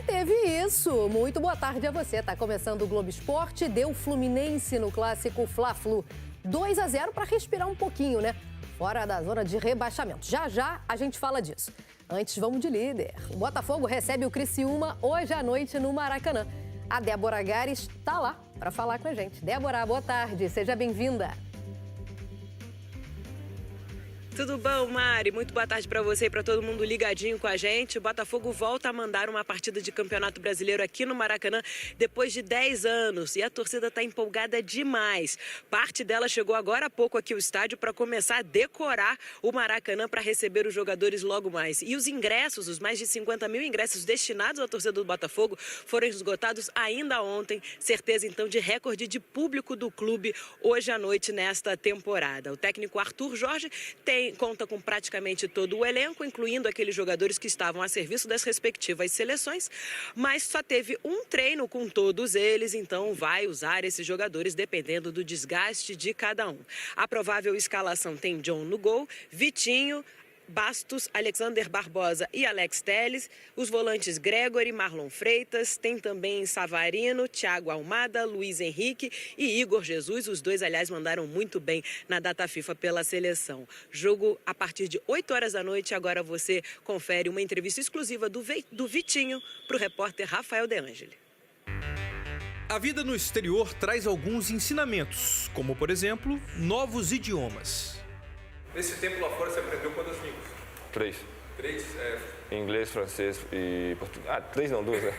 Teve isso. Muito boa tarde a você. Tá começando o Globo Esporte. Deu Fluminense no clássico Fla-Flu. 2-0 para respirar um pouquinho, né? Fora da zona de rebaixamento. Já a gente fala disso. Antes, vamos de líder. O Botafogo recebe o Criciúma hoje à noite no Maracanã. A Débora Gares tá lá para falar com a gente. Débora, boa tarde. Seja bem-vinda. Tudo bom, Mari? Muito boa tarde para você e para todo mundo ligadinho com a gente. O Botafogo volta a mandar uma partida de Campeonato Brasileiro aqui no Maracanã depois de 10 anos. E a torcida está empolgada demais. Parte dela chegou agora há pouco aqui ao estádio para começar a decorar o Maracanã para receber os jogadores logo mais. E os ingressos, os mais de 50 mil ingressos destinados à torcida do Botafogo foram esgotados ainda ontem. Certeza, então, de recorde de público do clube hoje à noite nesta temporada. O técnico Arthur Jorge conta com praticamente todo o elenco, incluindo aqueles jogadores que estavam a serviço das respectivas seleções, mas só teve um treino com todos eles, então vai usar esses jogadores dependendo do desgaste de cada um. A provável escalação tem John no gol, Vitinho, Bastos, Alexander Barbosa e Alex Telles, os volantes Gregory, Marlon Freitas, tem também Savarino, Thiago Almada, Luiz Henrique e Igor Jesus. Os dois, aliás, mandaram muito bem na data FIFA pela seleção. Jogo a partir de 8 horas da noite. Agora você confere uma entrevista exclusiva do Vitinho para o repórter Rafael De Angeli. A vida no exterior traz alguns ensinamentos, como, por exemplo, novos idiomas. Nesse tempo lá fora você aprendeu quantas línguas? 3. 3? Inglês, francês e português. 3 não, 2, né?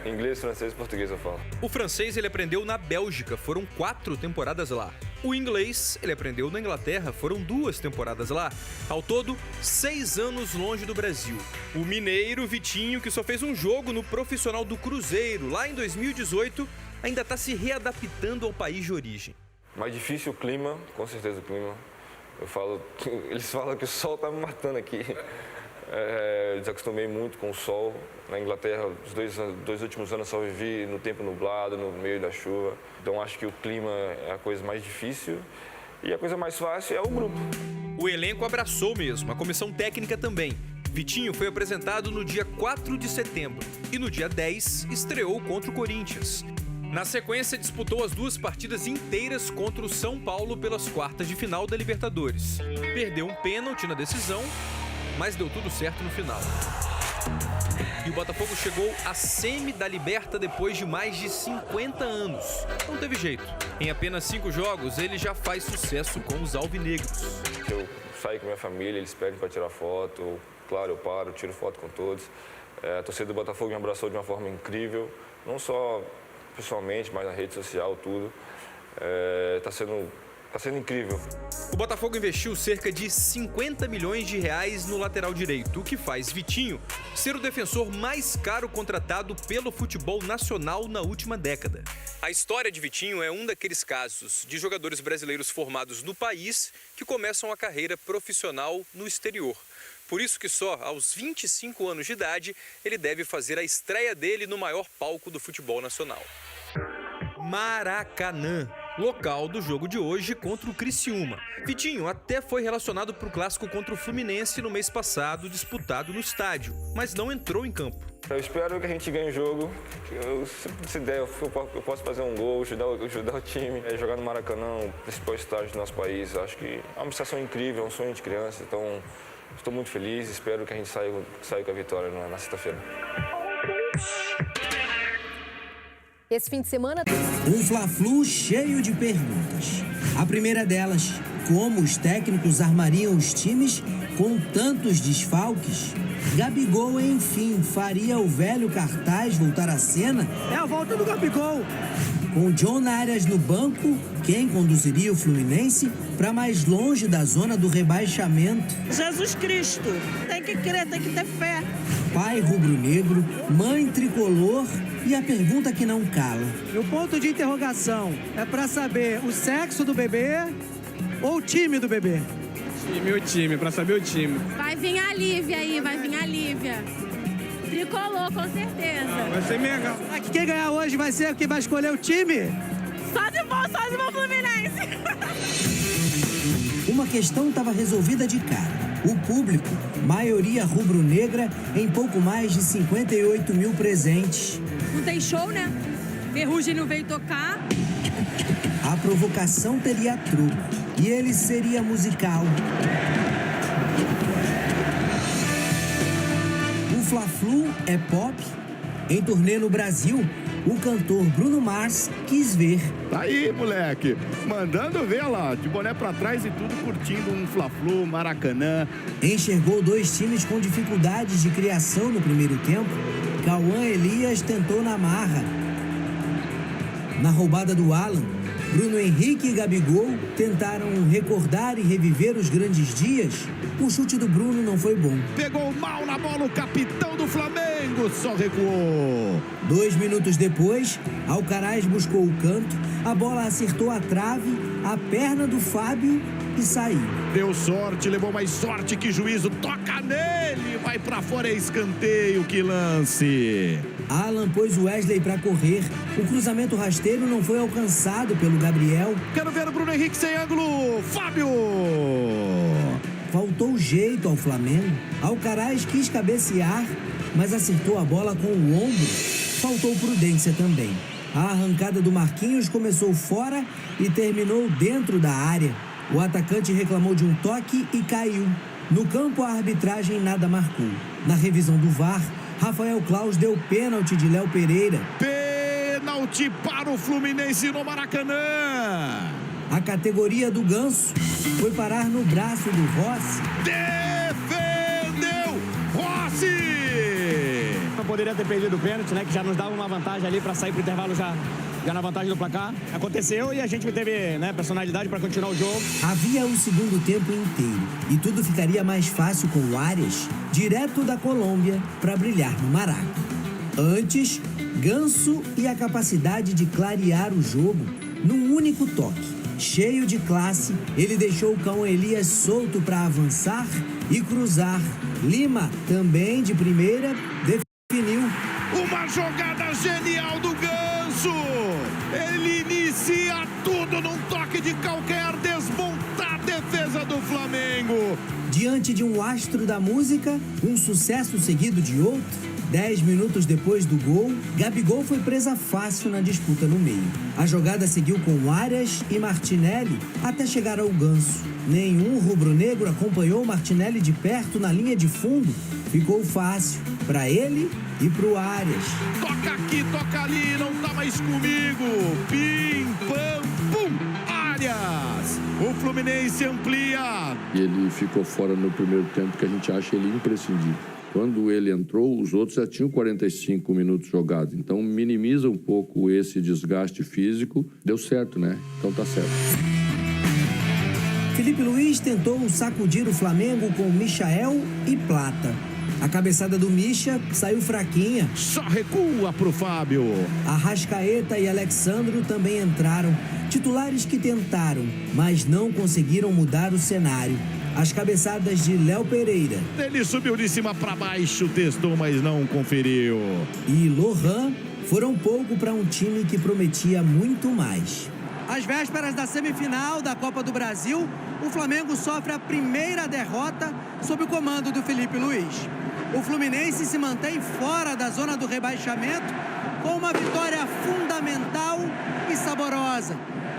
Inglês, francês e português eu falo. O francês ele aprendeu na Bélgica, foram 4 temporadas lá. O inglês ele aprendeu na Inglaterra, foram 2 temporadas lá. Ao todo, 6 anos longe do Brasil. O mineiro Vitinho, que só fez um jogo no profissional do Cruzeiro, lá em 2018, ainda está se readaptando ao país de origem. Mais difícil o clima, com certeza o clima. Eles falam que o sol está me matando aqui. Desacostumei muito com o sol. Na Inglaterra, os dois últimos anos só vivi no tempo nublado, no meio da chuva. Então acho que o clima é a coisa mais difícil e a coisa mais fácil é o grupo. O elenco abraçou mesmo, a comissão técnica também. Vitinho foi apresentado no dia 4 de setembro e no dia 10 estreou contra o Corinthians. Na sequência, disputou as 2 partidas inteiras contra o São Paulo pelas quartas de final da Libertadores. Perdeu um pênalti na decisão, mas deu tudo certo no final. E o Botafogo chegou à semi da Liberta depois de mais de 50 anos. Não teve jeito. Em apenas 5 jogos, ele já faz sucesso com os alvinegros. Eu saio com minha família, eles pedem para tirar foto. Claro, eu paro, tiro foto com todos. A torcida do Botafogo me abraçou de uma forma incrível. Não só pessoalmente, mas na rede social, tudo. Tá sendo incrível. O Botafogo investiu cerca de 50 milhões de reais no lateral direito, o que faz Vitinho ser o defensor mais caro contratado pelo futebol nacional na última década. A história de Vitinho é um daqueles casos de jogadores brasileiros formados no país que começam a carreira profissional no exterior. Por isso que só aos 25 anos de idade ele deve fazer a estreia dele no maior palco do futebol nacional. Maracanã, local do jogo de hoje contra o Criciúma. Vitinho até foi relacionado para o clássico contra o Fluminense no mês passado, disputado no estádio, mas não entrou em campo. Eu espero que a gente ganhe o jogo. Se der, eu posso fazer um gol, ajudar o time. Jogar no Maracanã, o principal estádio do nosso país, acho que é uma sensação incrível, é um sonho de criança, então estou muito feliz, espero que a gente saia com a vitória na sexta-feira. Esse fim de semana... Um Fla-Flu cheio de perguntas. A primeira delas, como os técnicos armariam os times com tantos desfalques? Gabigol, enfim, faria o velho cartaz voltar à cena? É a volta do Gabigol! Com John Arias no banco, quem conduziria o Fluminense para mais longe da zona do rebaixamento? Jesus Cristo, tem que crer, tem que ter fé. Pai rubro-negro, mãe tricolor e a pergunta que não cala. E o ponto de interrogação é para saber o sexo do bebê ou o time do bebê? O time, para saber o time. Vai vir a Lívia aí, vai vir a Lívia. Tricolor, com certeza. Vai ser mega. Quem ganhar hoje vai ser quem vai escolher o time? Só se for Fluminense. Uma questão estava resolvida de cara. O público maioria rubro-negra em pouco mais de 58 mil presentes. Não tem show, né? Ferrugem não veio tocar. A provocação teria truco e ele seria musical. O Fla-Flu é pop. Em turnê no Brasil, o cantor Bruno Mars quis ver. Tá aí, moleque, mandando ver lá, de boné pra trás e tudo, curtindo um Fla-Flu, Maracanã. Enxergou dois times com dificuldades de criação no primeiro tempo. Cauã Elias tentou na marra. Na roubada do Alan, Bruno Henrique e Gabigol tentaram recordar e reviver os grandes dias. O chute do Bruno não foi bom. Pegou mal na bola o capitão do Flamengo, só recuou. 2 minutos depois, Alcaraz buscou o canto, a bola acertou a trave, a perna do Fábio e saiu. Deu sorte, levou mais sorte que juízo, toca nele, vai pra fora, é escanteio, que lance. Alan pôs o Wesley para correr, o cruzamento rasteiro não foi alcançado pelo Gabriel. Quero ver o Bruno Henrique sem ângulo, Fábio! Faltou jeito ao Flamengo, Alcaraz quis cabecear, mas acertou a bola com o ombro. Faltou prudência também. A arrancada do Marquinhos começou fora e terminou dentro da área. O atacante reclamou de um toque e caiu. No campo, a arbitragem nada marcou. Na revisão do VAR, Rafael Claus deu pênalti de Léo Pereira. Pênalti para o Fluminense no Maracanã. A categoria do Ganso foi parar no braço do Rossi. Defendeu Rossi! Não poderia ter perdido o pênalti, né? Que já nos dava uma vantagem ali para sair pro intervalo já na vantagem do placar. Aconteceu e a gente teve, né, personalidade para continuar o jogo. Havia um segundo tempo inteiro e tudo ficaria mais fácil com o Arias, direto da Colômbia, para brilhar no Maraca. Antes, Ganso e a capacidade de clarear o jogo num único toque. Cheio de classe, ele deixou o Cauã Elias solto para avançar e cruzar. Lima, também de primeira, definiu. Uma jogada genial do Ganso! Ele inicia tudo num toque de calcanhar, desmontar a defesa do Flamengo. Diante de um astro da música, um sucesso seguido de outro. 10 minutos depois do gol, Gabigol foi presa fácil na disputa no meio. A jogada seguiu com Arias e Martinelli até chegar ao Ganso. Nenhum rubro-negro acompanhou Martinelli de perto na linha de fundo. Ficou fácil para ele e pro Arias. Toca aqui, toca ali, não tá mais comigo. Pim, pam, pum, Arias. O Fluminense amplia. E ele ficou fora no primeiro tempo, que a gente acha ele imprescindível. Quando ele entrou, os outros já tinham 45 minutos jogados. Então, minimiza um pouco esse desgaste físico. Deu certo, né? Então tá certo. Felipe Luiz tentou sacudir o Flamengo com Michael e Plata. A cabeçada do Mischa saiu fraquinha. Só recua pro Fábio. Arrascaeta e Alexandro também entraram. Titulares que tentaram, mas não conseguiram mudar o cenário. As cabeçadas de Léo Pereira. Ele subiu de cima para baixo, testou, mas não conferiu. E Lohan foram pouco para um time que prometia muito mais. Às vésperas da semifinal da Copa do Brasil, o Flamengo sofre a primeira derrota sob o comando do Felipe Luiz. O Fluminense se mantém fora da zona do rebaixamento com uma vitória fundamental e saborosa.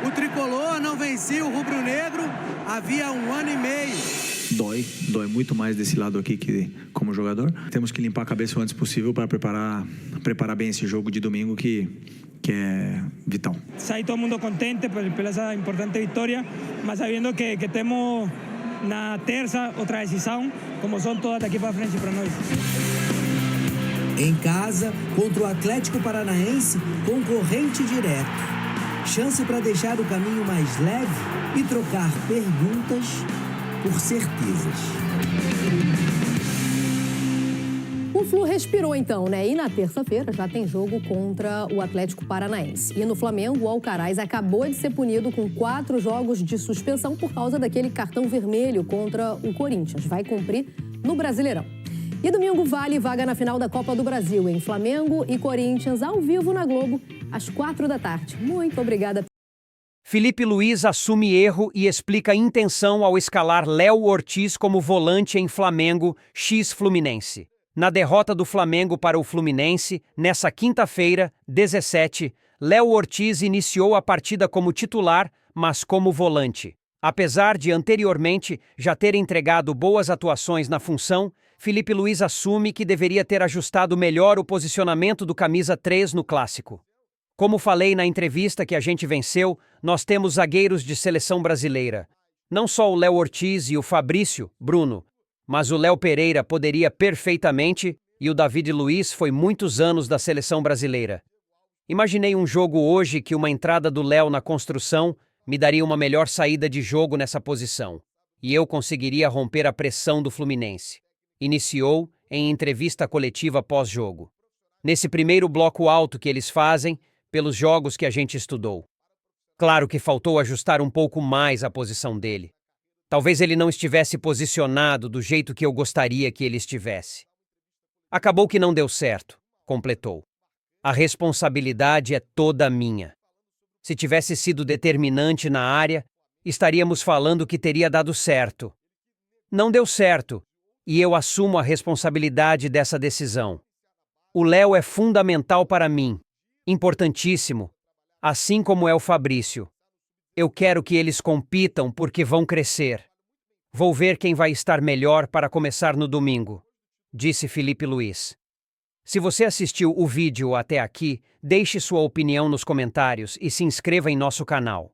O tricolor não vencia o rubro-negro havia 1 ano e meio. Dói muito mais desse lado aqui que como jogador. Temos que limpar a cabeça o antes possível para preparar bem esse jogo de domingo que é vital. Sai todo mundo contente por essa importante vitória, mas sabendo que temos na terça outra decisão, como são todas daqui para frente para nós. Em casa, contra o Atlético Paranaense, concorrente direto. Chance para deixar o caminho mais leve e trocar perguntas por certezas. O Flu respirou então, né? E na terça-feira já tem jogo contra o Atlético Paranaense. E no Flamengo, o Alcaraz acabou de ser punido com 4 jogos de suspensão por causa daquele cartão vermelho contra o Corinthians. Vai cumprir no Brasileirão. E domingo vale vaga na final da Copa do Brasil, em Flamengo e Corinthians, ao vivo na Globo, às 4 da tarde. Muito obrigada. Filipe Luís assume erro e explica intenção ao escalar Léo Ortiz como volante em Flamengo x Fluminense. Na derrota do Flamengo para o Fluminense, nessa quinta-feira, 17, Léo Ortiz iniciou a partida como titular, mas como volante. Apesar de anteriormente já ter entregado boas atuações na função, Filipe Luís assume que deveria ter ajustado melhor o posicionamento do camisa 3 no clássico. Como falei na entrevista que a gente venceu, nós temos zagueiros de seleção brasileira. Não só o Léo Ortiz e o Fabrício, Bruno, mas o Léo Pereira poderia perfeitamente e o David Luiz foi muitos anos da seleção brasileira. Imaginei um jogo hoje que uma entrada do Léo na construção me daria uma melhor saída de jogo nessa posição, e eu conseguiria romper a pressão do Fluminense. Iniciou em entrevista coletiva pós-jogo. Nesse primeiro bloco alto que eles fazem, pelos jogos que a gente estudou. Claro que faltou ajustar um pouco mais a posição dele. Talvez ele não estivesse posicionado do jeito que eu gostaria que ele estivesse. Acabou que não deu certo, completou. A responsabilidade é toda minha. Se tivesse sido determinante na área, estaríamos falando que teria dado certo. Não deu certo, e eu assumo a responsabilidade dessa decisão. O Léo é fundamental para mim, importantíssimo, assim como é o Fabrício. Eu quero que eles compitam porque vão crescer. Vou ver quem vai estar melhor para começar no domingo, disse Filipe Luís. Se você assistiu o vídeo até aqui, deixe sua opinião nos comentários e se inscreva em nosso canal.